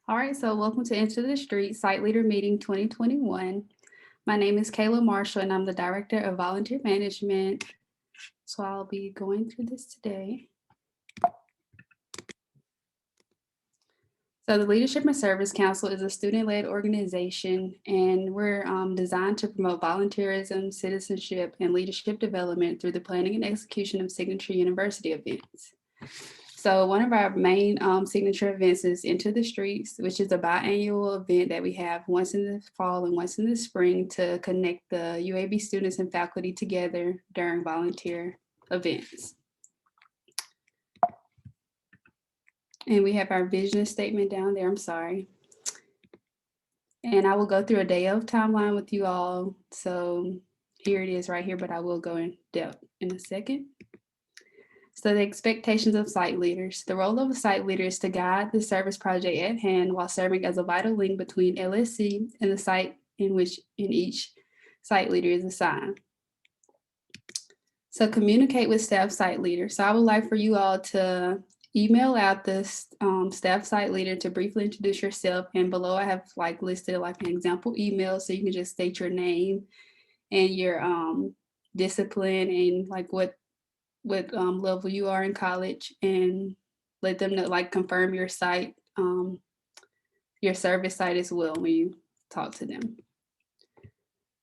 All right, so welcome to Enter the Street Site Leader Meeting 2021. My name is Kayla Marshall, and I'm the Director of Volunteer Management. So I'll be going through this today. So the Leadership and Service Council is a student-led organization, and we're designed to promote volunteerism, citizenship, and leadership development through the planning and execution of signature university events. So one of our main signature events is Into the Streets, which is a biannual event that we have once in the fall and once in the spring to connect the UAB students and faculty together during volunteer events. And we have our vision statement down there, I'm sorry. And I will go through a day of timeline with you all. So here it is right here, but I will go in depth in a second. So the expectations of site leaders. The role of a site leader is to guide the service project at hand while serving as a vital link between LSC and the site in each site leader is assigned. So communicate with staff site leader. So I would like for you all to email out this staff site leader to briefly introduce yourself. And below I have listed an example email so you can just state your name and your discipline and what level you are in college, and let them know, confirm your site, your service site as well when you talk to them.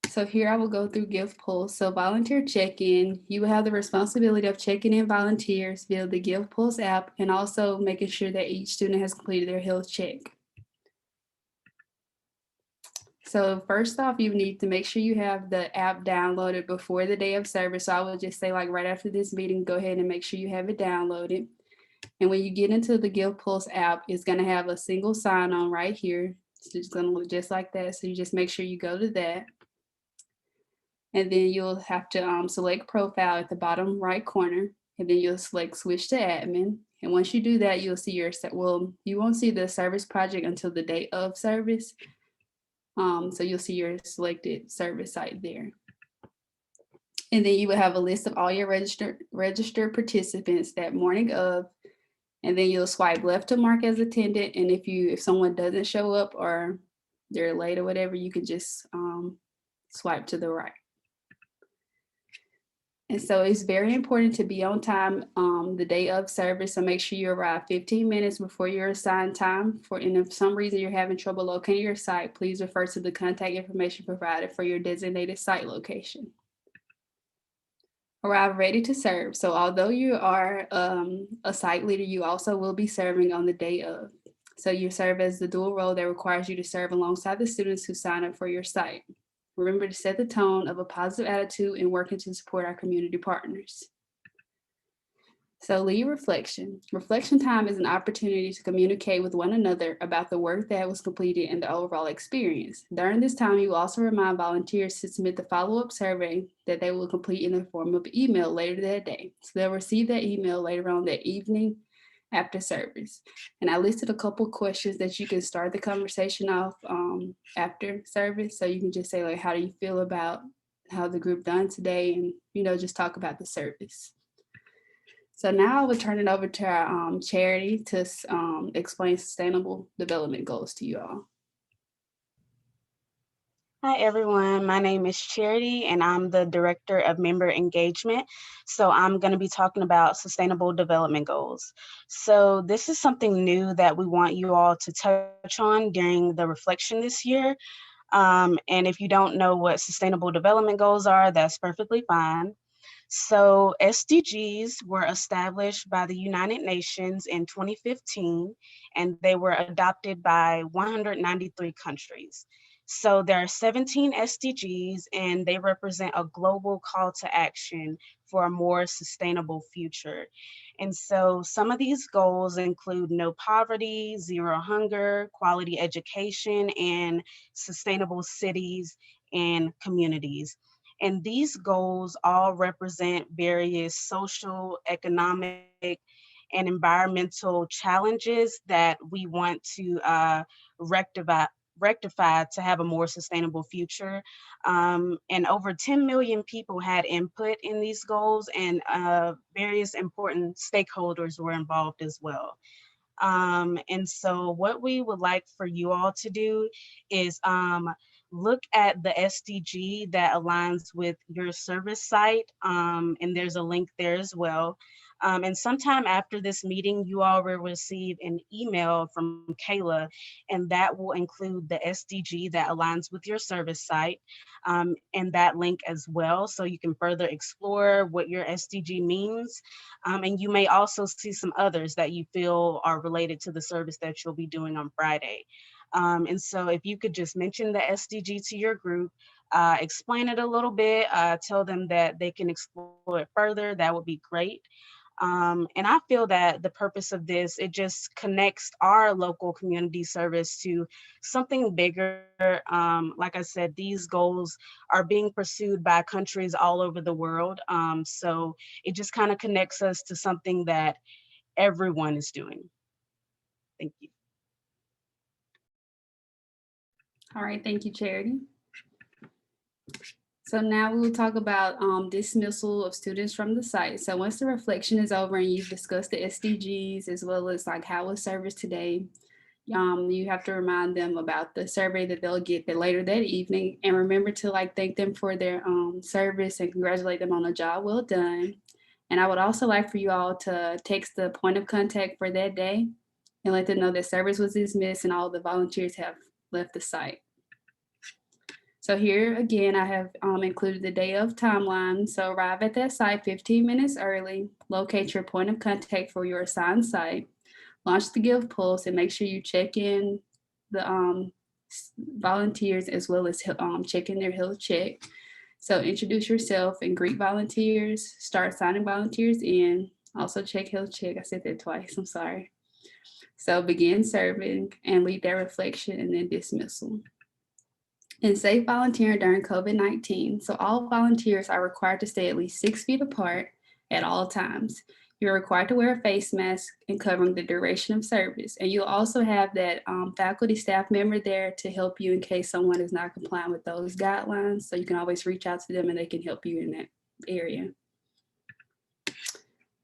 So here I will go through Give Pulse. So volunteer check-in, you will have the responsibility of checking in volunteers via the Give Pulse app and also making sure that each student has completed their health check. So first off, you need to make sure you have the app downloaded before the day of service. So I would just say right after this meeting, go ahead and make sure you have it downloaded. And when you get into the Give Pulse app, it's going to have a single sign on right here. So it's going to look just like that. So you just make sure you go to that. And then you'll have to select profile at the bottom right corner. And then you'll select switch to admin. And once you do that, you'll see you won't see the service project until the date of service. So you'll see your selected service site there. And then you will have a list of all your registered participants that morning of, and then you'll swipe left to mark as attended. And if someone doesn't show up or they're late or whatever, you can just swipe to the right. And so it's very important to be on time the day of service. So make sure you arrive 15 minutes before your assigned time. And if some reason you're having trouble locating your site, please refer to the contact information provided for your designated site location. Arrive ready to serve. So although you are a site leader, you also will be serving on the day of. So you serve as the dual role that requires you to serve alongside the students who sign up for your site. Remember to set the tone of a positive attitude and working to support our community partners. So lead reflection. Reflection time is an opportunity to communicate with one another about the work that was completed and the overall experience. During this time, you will also remind volunteers to submit the follow-up survey that they will complete in the form of email later that day. So they'll receive that email later on that evening after service. And I listed a couple questions that you can start the conversation off after service. So you can just say how do you feel about how the group done today, and just talk about the service. So now I will turn it over to our Charity to explain sustainable development goals to you all. Hi, everyone. My name is Charity, and I'm the Director of Member Engagement. So I'm going to be talking about sustainable development goals. So this is something new that we want you all to touch on during the reflection this year. And if you don't know what sustainable development goals are, that's perfectly fine. So SDGs were established by the United Nations in 2015, and they were adopted by 193 countries. So there are 17 SDGs, and they represent a global call to action for a more sustainable future. And so some of these goals include no poverty, zero hunger, quality education, and sustainable cities and communities. And these goals all represent various social, economic, and environmental challenges that we want to rectify to have a more sustainable future. And over 10 million people had input in these goals, and various important stakeholders were involved as well. And so what we would like for you all to do is look at the SDG that aligns with your service site, and there's a link there as well. And sometime after this meeting, you all will receive an email from Kayla, and that will include the SDG that aligns with your service site, and that link as well, so you can further explore what your SDG means. And you may also see some others that you feel are related to the service that you'll be doing on Friday. And so if you could just mention the SDG to your group, explain it a little bit, tell them that they can explore it further, that would be great. And I feel that the purpose of this, it just connects our local community service to something bigger. Like I said, these goals are being pursued by countries all over the world. So it just kind of connects us to something that everyone is doing. Thank you. All right, thank you, Charity. So now we will talk about dismissal of students from the site. So once the reflection is over and you've discussed the SDGs as well as like how was service today, you have to remind them about the survey that they'll get later that evening, and remember to like thank them for their service and congratulate them on a job well done. And I would also like for you all to text the point of contact for that day and let them know that service was dismissed and all the volunteers have left the site. So here again, I have included the day of timeline. So arrive at that site 15 minutes early, locate your point of contact for your assigned site, launch the Give Pulse, and make sure you check in the volunteers as well as check in their health check. So introduce yourself and greet volunteers, start signing volunteers in, also check health check. I said that twice, I'm sorry. So begin serving and lead that reflection and then dismissal. And safe volunteering during COVID-19. So all volunteers are required to stay at least 6 feet apart at all times. You're required to wear a face mask and covering the duration of service. And you'll also have that faculty staff member there to help you in case someone is not complying with those guidelines. So you can always reach out to them and they can help you in that area.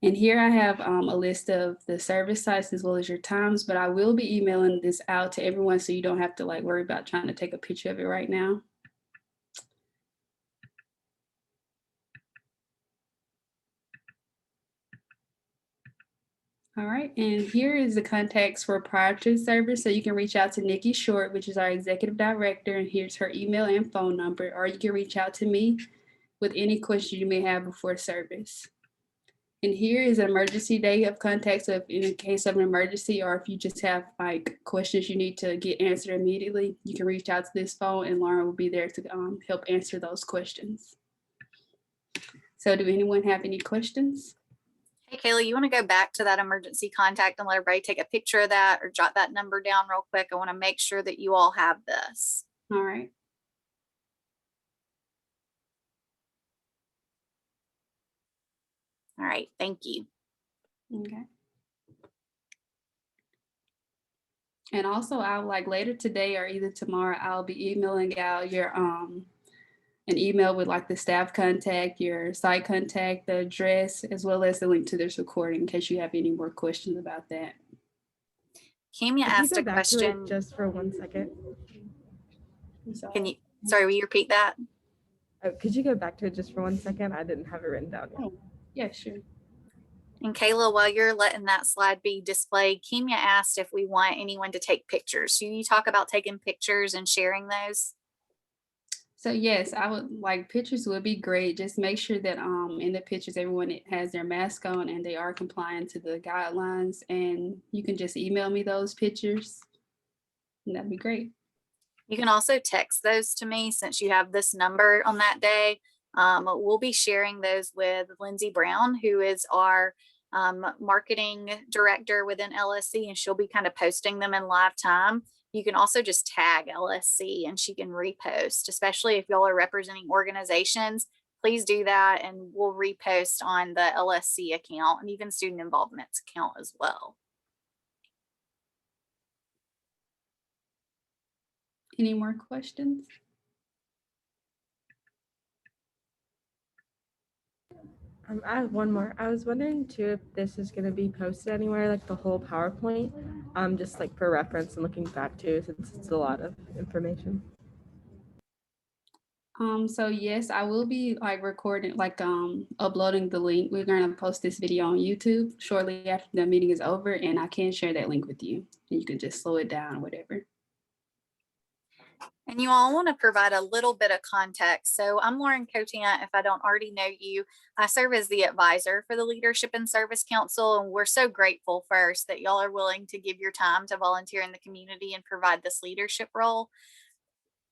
And here I have a list of the service sites as well as your times, but I will be emailing this out to everyone so you don't have to like worry about trying to take a picture of it right now. All right, and here is the contacts for prior to service. So you can reach out to Nikki Short, which is our executive director, and here's her email and phone number, or you can reach out to me with any questions you may have before service. And here is an emergency day of contact. So if in case of an emergency, or if you just have like questions you need to get answered immediately, you can reach out to this phone and Lauren will be there to help answer those questions. So do anyone have any questions? Hey, Kayla, you want to go back to that emergency contact and let everybody take a picture of that or jot that number down real quick? I want to make sure that you all have this. All right. All right, thank you. Okay. And also I'll like later today or either tomorrow, I'll be emailing out your an email with like the staff contact, your site contact, the address, as well as the link to this recording in case you have any more questions about that. Kimya asked a question. Just for 1 second. Can you, sorry, will you repeat that? Could you go back to it just for 1 second? I didn't have it written down yet. Oh, yeah, sure. And Kayla, while you're letting that slide be displayed, Kimya asked if we want anyone to take pictures. So you talk about taking pictures and sharing those? So yes, I would like pictures would be great. Just make sure that in the pictures everyone has their mask on and they are compliant to the guidelines, and you can just email me those pictures and that'd be great. You can also text those to me since you have this number on that day. We'll be sharing those with Lindsay Brown, who is our marketing director within LSC, and she'll be kind of posting them in live time. You can also just tag LSC and she can repost, especially if y'all are representing organizations. Please do that and we'll repost on the LSC account and even student involvement's account as well. Any more questions? I have one more. I was wondering too if this is going to be posted anywhere, like the whole PowerPoint, just like for reference and looking back too, since it's a lot of information. So yes, I will be like recording, like uploading the link. We're gonna post this video on YouTube shortly after the meeting is over, and I can share that link with you. And you can just slow it down, whatever. And you all want to provide a little bit of context. So I'm Lauren Cotant. If I don't already know you, I serve as the advisor for the Leadership and Service Council. And we're so grateful first that y'all are willing to give your time to volunteer in the community and provide this leadership role.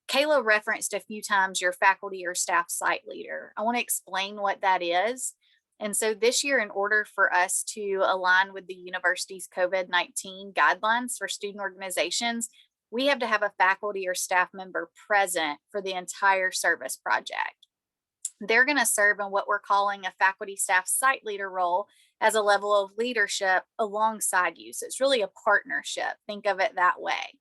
Kayla referenced a few times your faculty or staff site leader. I want to explain what that is. And so this year, in order for us to align with the university's COVID-19 guidelines for student organizations, we have to have a faculty or staff member present for the entire service project. They're going to serve in what we're calling a faculty staff site leader role as a level of leadership alongside you. So it's really a partnership. Think of it that way.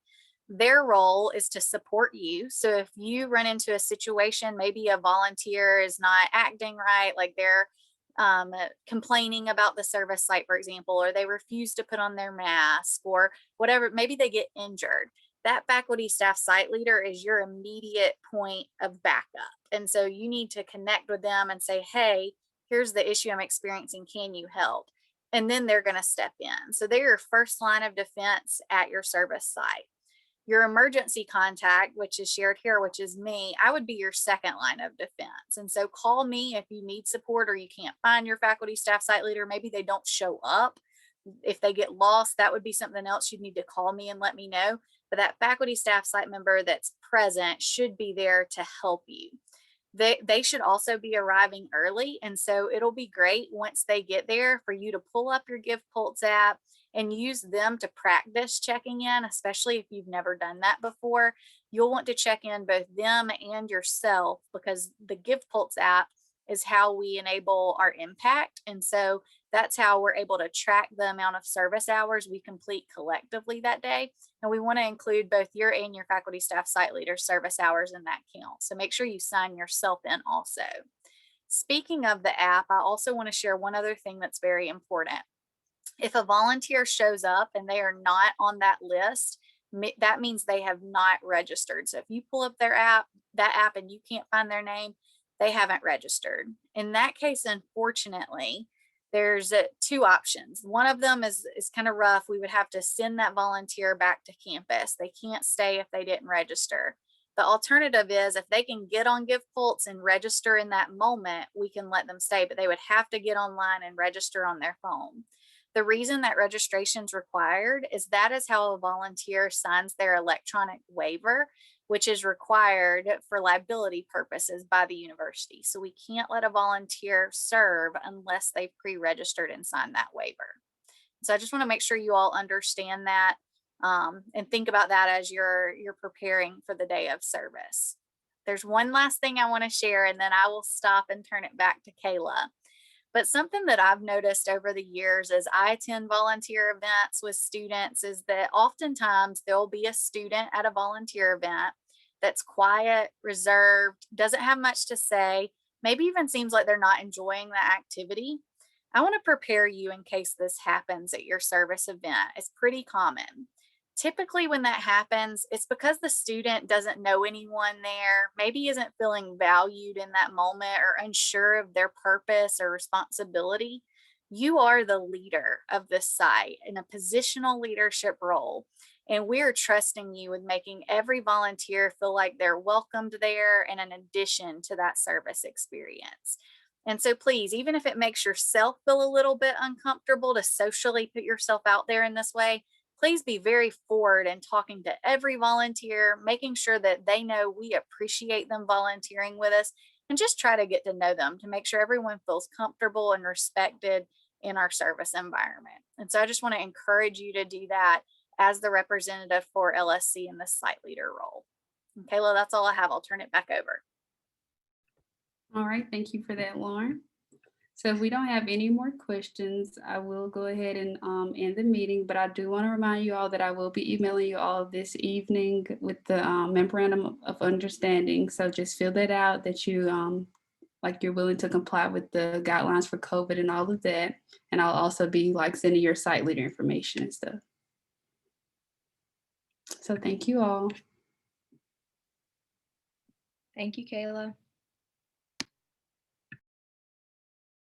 Their role is to support you. So if you run into a situation, maybe a volunteer is not acting right, like they're complaining about the service site, for example, or they refuse to put on their mask or whatever, maybe they get injured. That faculty staff site leader is your immediate point of backup. And so you need to connect with them and say, hey, here's the issue I'm experiencing. Can you help? And then they're going to step in. So they're your first line of defense at your service site. Your emergency contact, which is shared here, which is me, I would be your second line of defense. And so call me if you need support or you can't find your faculty staff site leader. Maybe they don't show up. If they get lost, that would be something else you'd need to call me and let me know. But that faculty staff site member that's present should be there to help you. They should also be arriving early. And so it'll be great once they get there for you to pull up your Give Pulse app and use them to practice checking in, especially if you've never done that before. You'll want to check in both them and yourself because the Give Pulse app is how we enable our impact. And so that's how we're able to track the amount of service hours we complete collectively that day. And we want to include both your and your faculty staff site leader service hours in that count. So make sure you sign yourself in also. Speaking of the app, I also want to share one other thing that's very important. If a volunteer shows up and they are not on that list, that means they have not registered. So if you pull up their app, that app, and you can't find their name, they haven't registered. In that case, unfortunately, there's two options. One of them is kind of rough. We would have to send that volunteer back to campus. They can't stay if they didn't register. The alternative is if they can get on Give Pulse and register in that moment, we can let them stay, but they would have to get online and register on their phone. The reason that registration is required is that is how a volunteer signs their electronic waiver, which is required for liability purposes by the university. So we can't let a volunteer serve unless they've pre-registered and signed that waiver. So I just want to make sure you all understand that and think about that as you're preparing for the day of service. There's one last thing I want to share, and then I will stop and turn it back to Kayla. But something that I've noticed over the years as I attend volunteer events with students is that oftentimes there'll be a student at a volunteer event that's quiet, reserved, doesn't have much to say, maybe even seems like they're not enjoying the activity. I want to prepare you in case this happens at your service event. It's pretty common. Typically when that happens, it's because the student doesn't know anyone there, maybe isn't feeling valued in that moment or unsure of their purpose or responsibility. You are the leader of this site in a positional leadership role, and we're trusting you with making every volunteer feel like they're welcomed there and an addition to that service experience. And so please, even if it makes yourself feel a little bit uncomfortable to socially put yourself out there in this way, please be very forward in talking to every volunteer, making sure that they know we appreciate them volunteering with us, and just try to get to know them to make sure everyone feels comfortable and respected in our service environment. And so I just want to encourage you to do that as the representative for LSC in the site leader role. And Kayla, that's all I have. I'll turn it back over. All right, thank you for that, Lauren. So if we don't have any more questions, I will go ahead and end the meeting, but I do want to remind you all that I will be emailing you all this evening with the memorandum of understanding. So just fill that out that you like you're willing to comply with the guidelines for COVID and all of that. And I'll also be like sending your site leader information and stuff. So thank you all. Thank you, Kayla.